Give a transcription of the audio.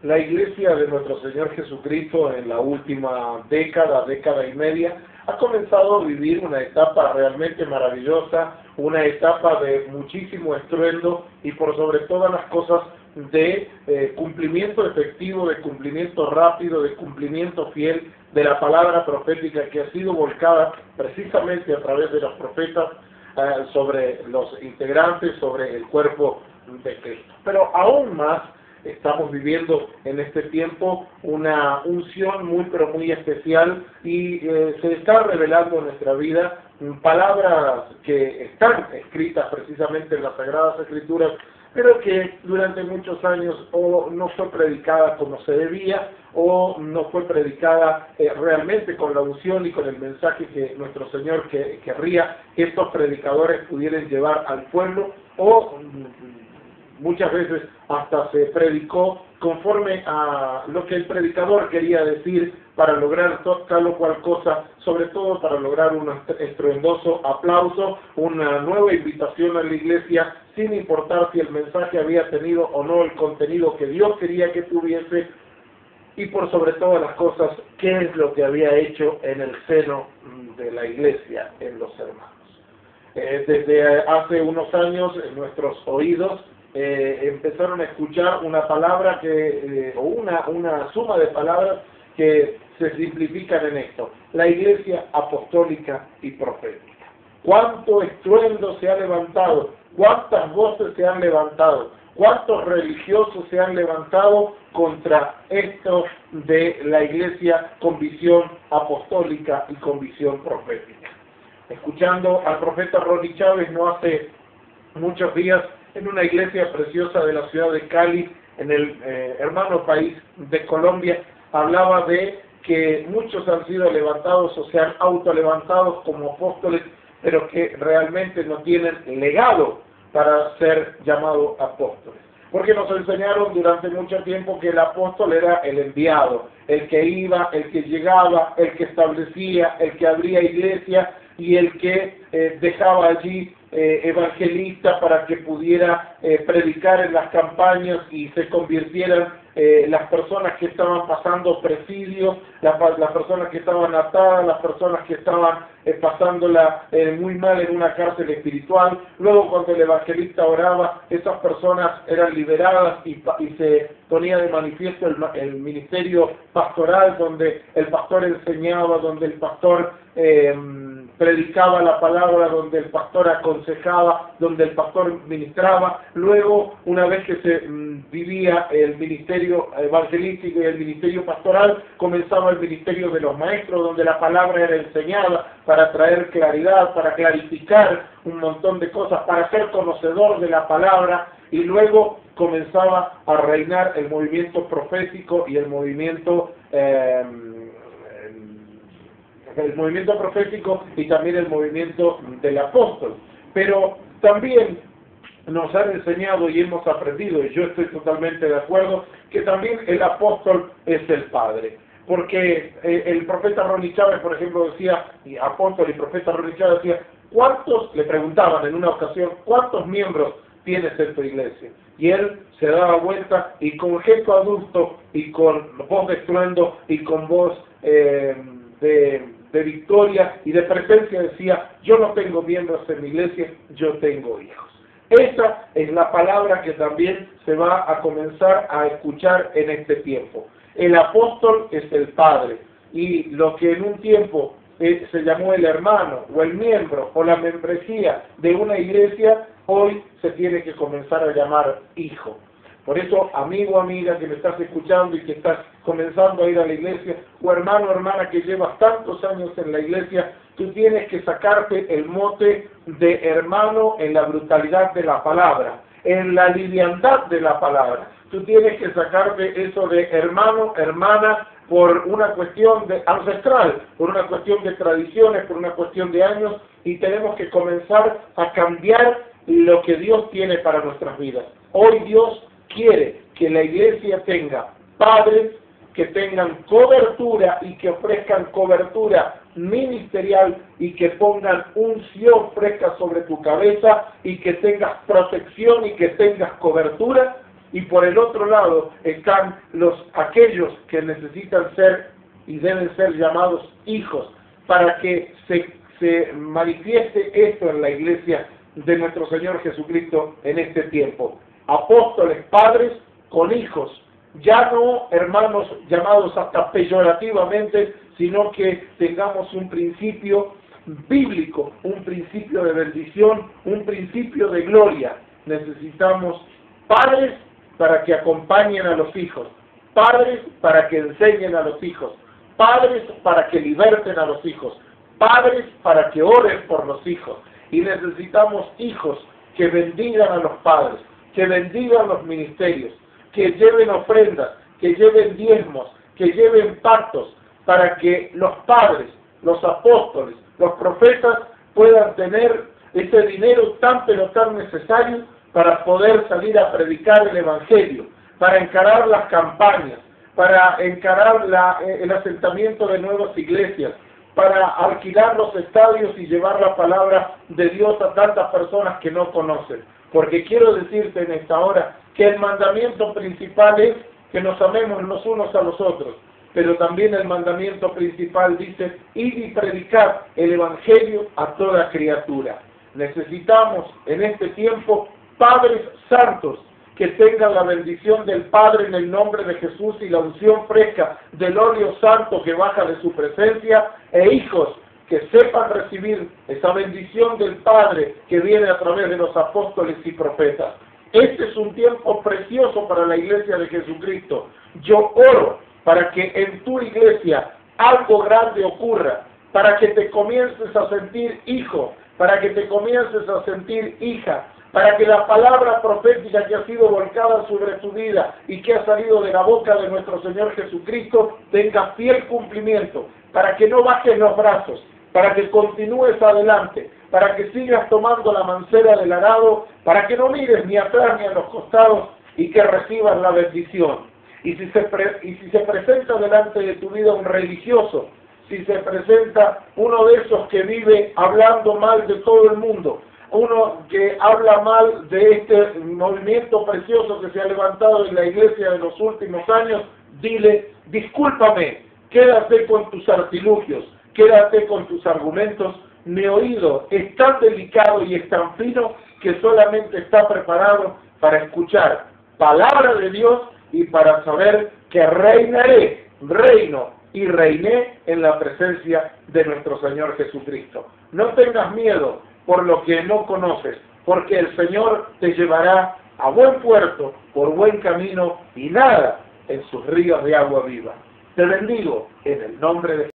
La Iglesia de nuestro Señor Jesucristo en la última década y media, ha comenzado a vivir una etapa realmente maravillosa, una etapa de muchísimo estruendo y por sobre todas las cosas de cumplimiento efectivo, de cumplimiento rápido, de cumplimiento fiel de la palabra profética que ha sido volcada precisamente a través de los profetas sobre los integrantes, sobre el cuerpo de Cristo. Pero aún más, estamos viviendo en este tiempo una unción muy especial y se está revelando en nuestra vida palabras que están escritas precisamente en las Sagradas Escrituras, pero que durante muchos años o no fue predicada como se debía o no fue predicada realmente con la unción y con el mensaje que nuestro Señor querría que estos predicadores pudieran llevar al pueblo, o muchas veces hasta se predicó conforme a lo que el predicador quería decir para lograr tal o cual cosa, sobre todo para lograr un estruendoso aplauso, una nueva invitación a la iglesia, sin importar si el mensaje había tenido o no el contenido que Dios quería que tuviese, y por sobre todas las cosas, qué es lo que había hecho en el seno de la iglesia, en los hermanos. Desde hace unos años, en nuestros oídos, empezaron a escuchar una palabra o una suma de palabras que se simplifican en esto: la Iglesia apostólica y profética. ¿Cuánto estruendo se ha levantado? ¿Cuántas voces se han levantado? ¿Cuántos religiosos se han levantado contra esto de la Iglesia con visión apostólica y con visión profética? Escuchando al profeta Ronnie Chávez no hace muchos días, en una iglesia preciosa de la ciudad de Cali, en el hermano país de Colombia, hablaba de que muchos han sido levantados o se han autolevantados como apóstoles, pero que realmente no tienen legado para ser llamados apóstoles. Porque nos enseñaron durante mucho tiempo que el apóstol era el enviado, el que iba, el que llegaba, el que establecía, el que abría iglesia y el que dejaba allí evangelista para que pudiera predicar en las campañas y se convirtieran las personas que estaban pasando presidios, las personas que estaban atadas, las personas que estaban pasándola muy mal en una cárcel espiritual. Luego, cuando el evangelista oraba, esas personas eran liberadas y se ponía de manifiesto el ministerio pastoral, donde el pastor enseñaba, donde el pastor predicaba la palabra, donde el pastor aconsejaba, donde el pastor ministraba. Luego, una vez que se vivía el ministerio evangelístico y el ministerio pastoral, comenzaba el ministerio de los maestros, donde la palabra era enseñada para traer claridad, para clarificar un montón de cosas, para ser conocedor de la palabra, y luego comenzaba a reinar el movimiento profético y el movimiento profético y también el movimiento del apóstol. Pero también nos han enseñado y hemos aprendido, y yo estoy totalmente de acuerdo, que también el apóstol es el padre. Porque el profeta Ronnie Chávez, por ejemplo, decía, y apóstol y profeta Ronnie Chávez decía, le preguntaban en una ocasión, ¿cuántos miembros tienes en tu iglesia? Y él se daba vuelta y con gesto adulto y con voz de estruendo y con voz de victoria y de presencia decía, yo no tengo miembros en mi iglesia, yo tengo hijos. Esa es la palabra que también se va a comenzar a escuchar en este tiempo. El apóstol es el padre, y lo que en un tiempo se llamó el hermano o el miembro o la membresía de una iglesia, hoy se tiene que comenzar a llamar hijo. Por eso, amigo, amiga, que me estás escuchando y que estás comenzando a ir a la iglesia, o hermano, hermana, que llevas tantos años en la iglesia, tú tienes que sacarte el mote de hermano en la brutalidad de la palabra, en la liviandad de la palabra. Tú tienes que sacarte eso de hermano, hermana, por una cuestión ancestral, por una cuestión de tradiciones, por una cuestión de años, y tenemos que comenzar a cambiar lo que Dios tiene para nuestras vidas. Hoy Dios quiere que la iglesia tenga padres que tengan cobertura y que ofrezcan cobertura ministerial y que pongan unción fresca sobre tu cabeza y que tengas protección y que tengas cobertura y por el otro lado están aquellos que necesitan ser y deben ser llamados hijos, para que se manifieste esto en la iglesia de nuestro Señor Jesucristo en este tiempo. Apóstoles, padres con hijos, ya no hermanos llamados hasta peyorativamente, sino que tengamos un principio bíblico, un principio de bendición, un principio de gloria. Necesitamos padres para que acompañen a los hijos, padres para que enseñen a los hijos, padres para que liberten a los hijos, padres para que oren por los hijos. Y necesitamos hijos que bendigan a los padres, que bendigan los ministerios, que lleven ofrendas, que lleven diezmos, que lleven pactos, para que los padres, los apóstoles, los profetas puedan tener ese dinero tan pero tan necesario para poder salir a predicar el Evangelio, para encarar las campañas, para encarar el asentamiento de nuevas iglesias, para alquilar los estadios y llevar la palabra de Dios a tantas personas que no conocen. Porque quiero decirte en esta hora que el mandamiento principal es que nos amemos los unos a los otros, pero también el mandamiento principal dice, id y predicar el Evangelio a toda criatura. Necesitamos en este tiempo padres santos que tengan la bendición del Padre en el nombre de Jesús y la unción fresca del óleo santo que baja de su presencia, e hijos que sepan recibir esa bendición del Padre que viene a través de los apóstoles y profetas. Este es un tiempo precioso para la iglesia de Jesucristo. Yo oro para que en tu iglesia algo grande ocurra, para que te comiences a sentir hijo, para que te comiences a sentir hija, para que la palabra profética que ha sido volcada sobre tu vida y que ha salido de la boca de nuestro Señor Jesucristo tenga fiel cumplimiento, para que no bajes los brazos, para que continúes adelante, para que sigas tomando la mancera del arado, para que no mires ni atrás ni a los costados y que recibas la bendición. Y si se presenta delante de tu vida un religioso, si se presenta uno de esos que vive hablando mal de todo el mundo, uno que habla mal de este movimiento precioso que se ha levantado en la iglesia de los últimos años, dile, discúlpame, quédate con tus artilugios, quédate con tus argumentos, mi oído es tan delicado y es tan fino que solamente está preparado para escuchar palabra de Dios y para saber que reinaré, reino y reiné en la presencia de nuestro Señor Jesucristo. No tengas miedo por lo que no conoces, porque el Señor te llevará a buen puerto, por buen camino, y nada en sus ríos de agua viva. Te bendigo en el nombre de